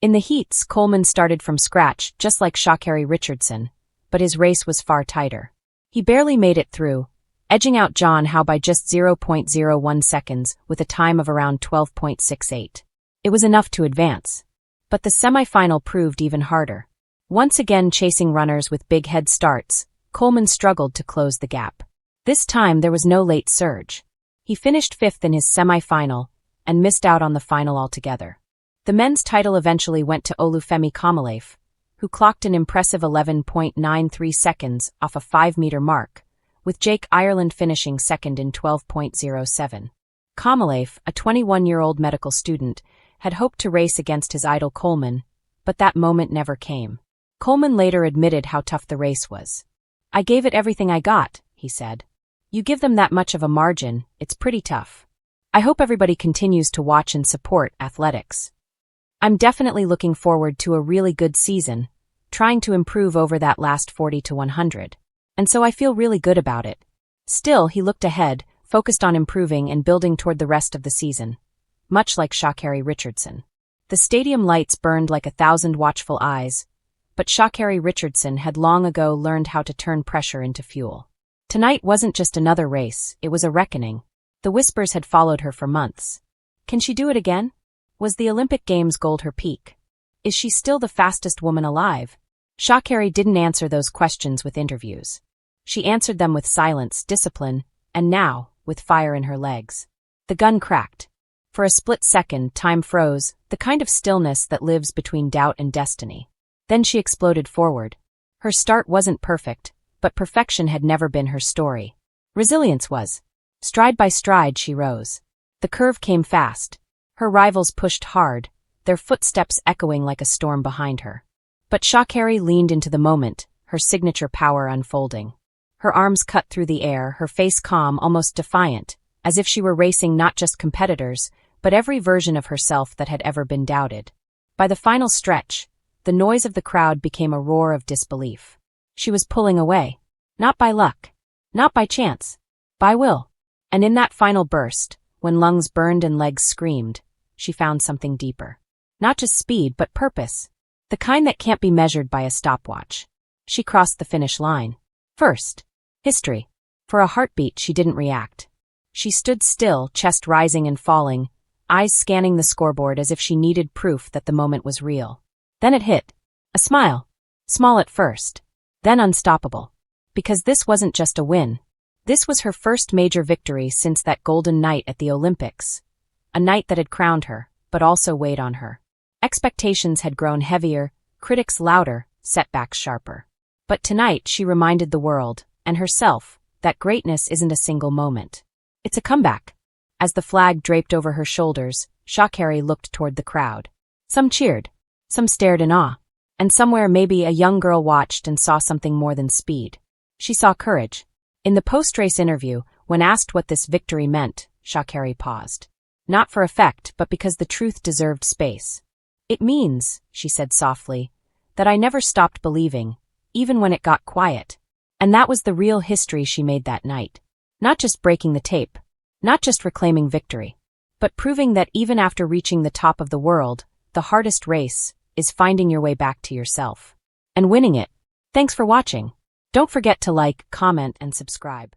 In the heats, Coleman started from scratch, just like Sha'Carri Richardson, but his race was far tighter. He barely made it through, edging out John Howe by just 0.01 seconds with a time of around 12.68. It was enough to advance. But the semifinal proved even harder. Once again chasing runners with big head starts, Coleman struggled to close the gap. This time there was no late surge. He finished fifth in his semifinal and missed out on the final altogether. The men's title eventually went to Olufemi Komolafe, who clocked an impressive 11.93 seconds off a 5-meter mark, with Jake Ireland finishing second in 12.07. Komolafe, a 21-year-old medical student, had hoped to race against his idol Coleman, but that moment never came. Coleman later admitted how tough the race was. "I gave it everything I got," he said. "You give them that much of a margin, it's pretty tough. I hope everybody continues to watch and support athletics. I'm definitely looking forward to a really good season, trying to improve over that last 40 to 100. And so I feel really good about it." Still, he looked ahead, focused on improving and building toward the rest of the season, much like Sha'Carri Richardson. The stadium lights burned like 1,000 watchful eyes, but Sha'Carri Richardson had long ago learned how to turn pressure into fuel. Tonight wasn't just another race, it was a reckoning. The whispers had followed her for months. Can she do it again? Was the Olympic Games gold her peak? Is she still the fastest woman alive? Sha'Carri didn't answer those questions with interviews. She answered them with silence, discipline, and now, with fire in her legs. The gun cracked. For a split second, time froze, the kind of stillness that lives between doubt and destiny. Then she exploded forward. Her start wasn't perfect, but perfection had never been her story. Resilience was. Stride by stride she rose. The curve came fast. Her rivals pushed hard, their footsteps echoing like a storm behind her. But Sha'Carri leaned into the moment, her signature power unfolding. Her arms cut through the air, her face calm, almost defiant, as if she were racing not just competitors, but every version of herself that had ever been doubted. By the final stretch, the noise of the crowd became a roar of disbelief. She was pulling away. Not by luck. Not by chance. By will. And in that final burst, when lungs burned and legs screamed, she found something deeper. Not just speed, but purpose. The kind that can't be measured by a stopwatch. She crossed the finish line. First. History. For a heartbeat, she didn't react. She stood still, chest rising and falling, eyes scanning the scoreboard as if she needed proof that the moment was real. Then it hit. A smile. Small at first. Then unstoppable. Because this wasn't just a win. This was her first major victory since that golden night at the Olympics. A night that had crowned her, but also weighed on her. Expectations had grown heavier, critics louder, setbacks sharper. But tonight she reminded the world, and herself, that greatness isn't a single moment. It's a comeback. As the flag draped over her shoulders, Sha'Carri looked toward the crowd. Some cheered. Some stared in awe. And somewhere maybe a young girl watched and saw something more than speed. She saw courage. In the post-race interview, when asked what this victory meant, Sha'Carri paused. Not for effect, but because the truth deserved space. "It means," she said softly, "that I never stopped believing, even when it got quiet." And that was the real history she made that night. Not just breaking the tape. Not just reclaiming victory. But proving that even after reaching the top of the world, the hardest race is finding your way back to yourself. And winning it. Thanks for watching. Don't forget to like, comment, and subscribe.